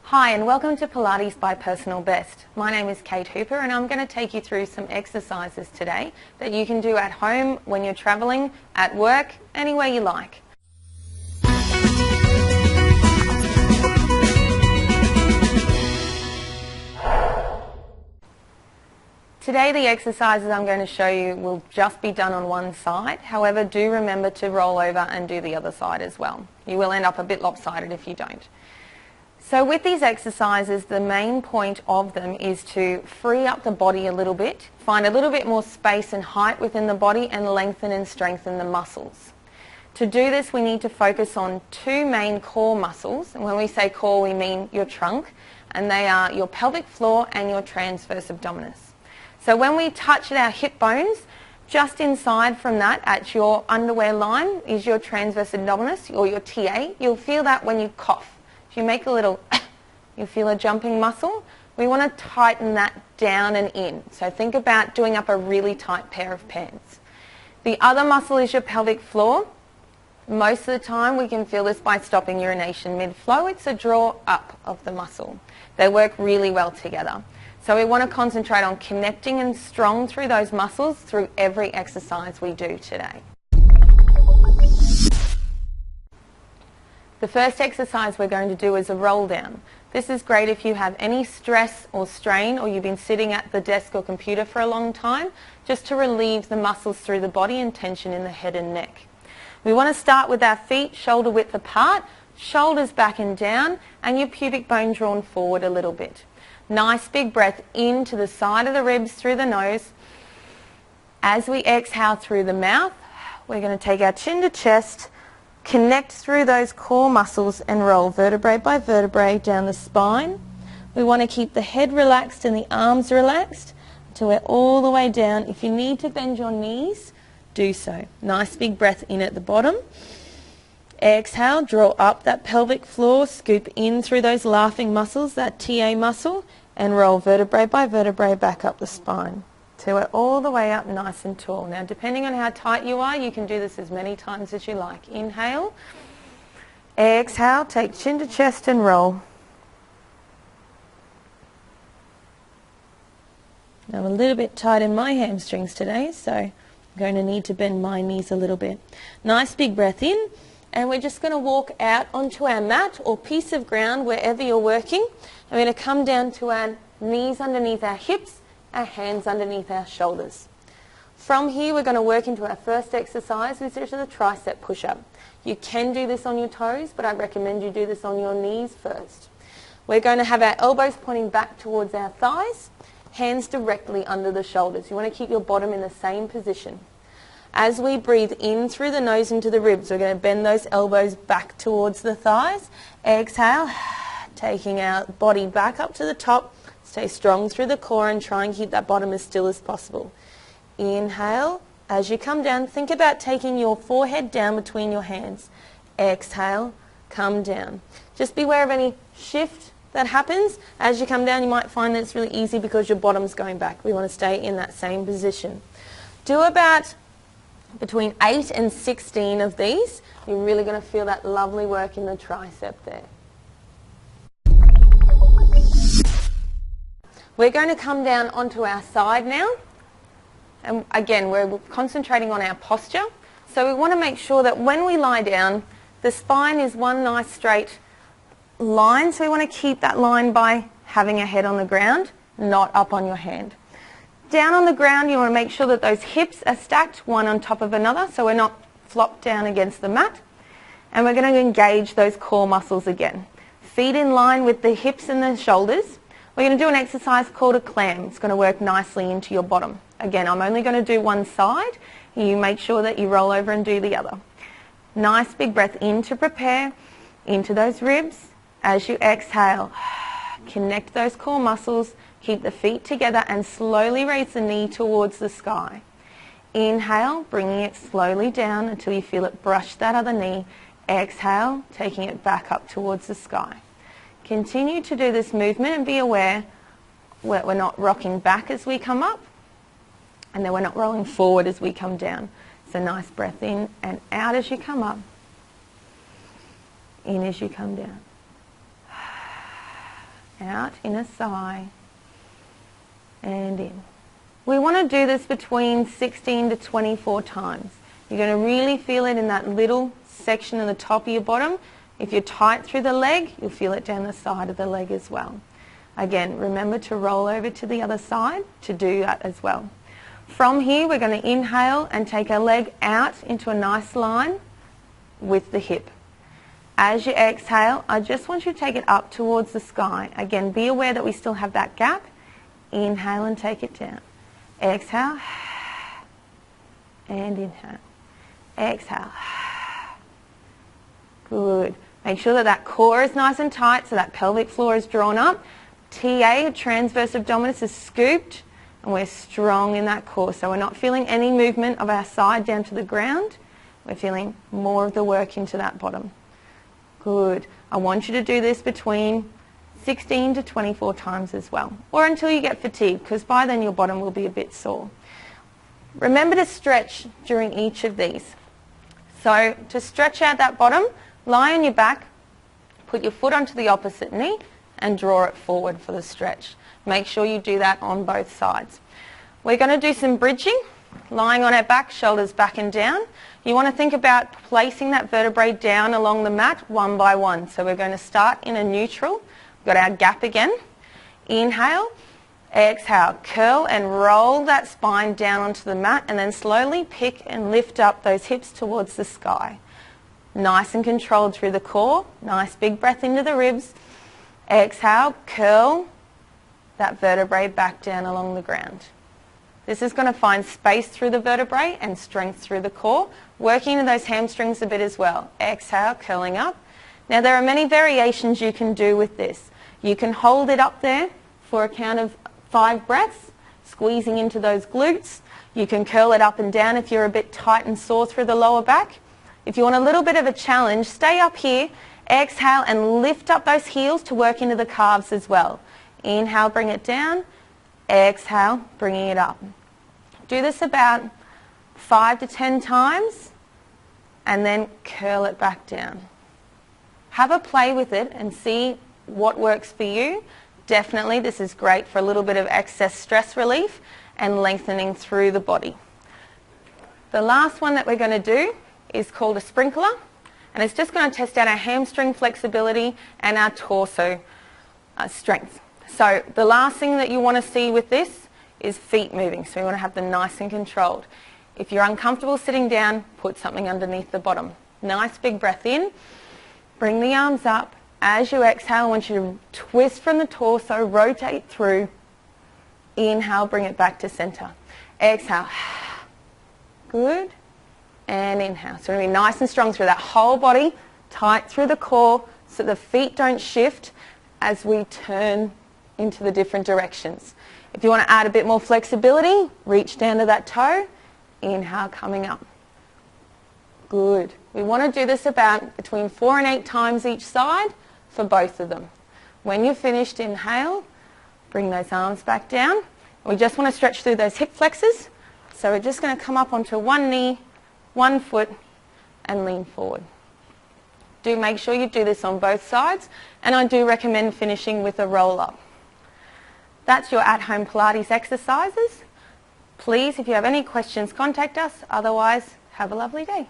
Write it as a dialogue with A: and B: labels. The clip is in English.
A: Hi and welcome to Pilates by Personal Best. My name is Kate Hooper and I'm going to take you through some exercises today that you can do at home, when you're travelling, at work, anywhere you like. Today the exercises I'm going to show you will just be done on one side. However, do remember to roll over and do the other side as well. You will end up a bit lopsided if you don't. So with these exercises, the main point of them is to free up the body a little bit, find a little bit more space and height within the body, and lengthen and strengthen the muscles. To do this, we need to focus on two main core muscles, and when we say core we mean your trunk, and they are your pelvic floor and your transverse abdominis. So when we touch at our hip bones, just inside from that at your underwear line is your transverse abdominis or your TA. You'll feel that when you cough. If you make a little, you feel a jumping muscle. We want to tighten that down and in. So think about doing up a really tight pair of pants. The other muscle is your pelvic floor. Most of the time we can feel this by stopping urination mid-flow. It's a draw up of the muscle. They work really well together. So we want to concentrate on connecting and strong through those muscles through every exercise we do today. The first exercise we're going to do is a roll down. This is great if you have any stress or strain or you've been sitting at the desk or computer for a long time, just to relieve the muscles through the body and tension in the head and neck. We want to start with our feet shoulder width apart, shoulders back and down, and your pubic bone drawn forward a little bit. Nice big breath into the side of the ribs through the nose. As we exhale through the mouth, we're going to take our chin to chest, connect through those core muscles and roll vertebrae by vertebrae down the spine. We want to keep the head relaxed and the arms relaxed until we're all the way down. If you need to bend your knees, do so. Nice big breath in at the bottom. Exhale, draw up that pelvic floor, scoop in through those laughing muscles, that TA muscle, and roll vertebrae by vertebrae back up the spine. So we're all the way up nice and tall. Now depending on how tight you are, you can do this as many times as you like. Inhale, exhale, take chin to chest and roll. Now I'm a little bit tight in my hamstrings today, so I'm going to need to bend my knees a little bit. Nice big breath in, and we're just going to walk out onto our mat or piece of ground wherever you're working. And we're going to come down to our knees underneath our hips, our hands underneath our shoulders. From here we're going to work into our first exercise, which is the tricep push-up. You can do this on your toes, but I recommend you do this on your knees first. We're going to have our elbows pointing back towards our thighs, hands directly under the shoulders. You want to keep your bottom in the same position. As we breathe in through the nose into the ribs, we're going to bend those elbows back towards the thighs. Exhale, taking our body back up to the top. Stay strong through the core and try and keep that bottom as still as possible. Inhale. As you come down, think about taking your forehead down between your hands. Exhale, come down. Just beware of any shift that happens. As you come down, you might find that it's really easy because your bottom's going back. We want to stay in that same position. Do about between 8 and 16 of these. You're really going to feel that lovely work in the tricep there. We're going to come down onto our side now, and again we're concentrating on our posture. So we want to make sure that when we lie down, the spine is one nice straight line, so we want to keep that line by having our head on the ground, not up on your hand. Down on the ground, you want to make sure that those hips are stacked one on top of another, so we're not flopped down against the mat. And we're going to engage those core muscles again. Feet in line with the hips and the shoulders. We're going to do an exercise called a clam. It's going to work nicely into your bottom. Again, I'm only going to do one side. You make sure that you roll over and do the other. Nice big breath in to prepare, into those ribs. As you exhale, connect those core muscles, keep the feet together and slowly raise the knee towards the sky. Inhale, bringing it slowly down until you feel it brush that other knee. Exhale, taking it back up towards the sky. Continue to do this movement and be aware that we're not rocking back as we come up and that we're not rolling forward as we come down. So nice breath in and out as you come up, in as you come down. out, inner thigh, and in. We want to do this between 16 to 24 times. You're going to really feel it in that little section in the top of your bottom. If you're tight through the leg, you'll feel it down the side of the leg as well. Again, remember to roll over to the other side to do that as well. From here, we're going to inhale and take our leg out into a nice line with the hip. As you exhale, I just want you to take it up towards the sky. Again, be aware that we still have that gap. Inhale and take it down. Exhale and inhale. Exhale. Good. Make sure that that core is nice and tight so that pelvic floor is drawn up. TA, transverse abdominis, is scooped and we're strong in that core. So we're not feeling any movement of our side down to the ground. We're feeling more of the work into that bottom. Good. I want you to do this between 16 to 24 times as well, or until you get fatigued, because by then your bottom will be a bit sore. Remember to stretch during each of these. So to stretch out that bottom, lie on your back, put your foot onto the opposite knee and draw it forward for the stretch. Make sure you do that on both sides. We're going to do some bridging, lying on our back, shoulders back and down. You want to think about placing that vertebrae down along the mat one by one. So we're going to start in a neutral. We've got our gap again. Inhale, exhale, curl and roll that spine down onto the mat and then slowly pick and lift up those hips towards the sky. Nice and controlled through the core. Nice big breath into the ribs. Exhale, curl that vertebrae back down along the ground. This is going to find space through the vertebrae and strength through the core, working into those hamstrings a bit as well. Exhale, curling up. Now there are many variations you can do with this. You can hold it up there for a count of 5 breaths, squeezing into those glutes. You can curl it up and down if you're a bit tight and sore through the lower back. If you want a little bit of a challenge, stay up here, exhale and lift up those heels to work into the calves as well. Inhale, bring it down. Exhale, bringing it up. Do this about 5 to 10 times and then curl it back down. Have a play with it and see what works for you. Definitely this is great for a little bit of excess stress relief and lengthening through the body. The last one that we're going to do is called a sprinkler, and it's just going to test out our hamstring flexibility and our torso strength. So the last thing that you want to see with this is feet moving, so you want to have them nice and controlled. If you're uncomfortable sitting down, put something underneath the bottom. Nice big breath in, bring the arms up. As you exhale, I want you to twist from the torso, rotate through. Inhale, bring it back to center. Exhale. Good. And inhale. So we're going to be nice and strong through that whole body, tight through the core so the feet don't shift as we turn into the different directions. If you want to add a bit more flexibility, reach down to that toe. Inhale, coming up. Good. We want to do this about between 4 and 8 times each side for both of them. When you're finished, inhale, bring those arms back down. We just want to stretch through those hip flexors. So we're just going to come up onto one knee, one foot, and lean forward. Do make sure you do this on both sides, and I do recommend finishing with a roll up. That's your at-home Pilates exercises. Please, if you have any questions, contact us. Otherwise, have a lovely day.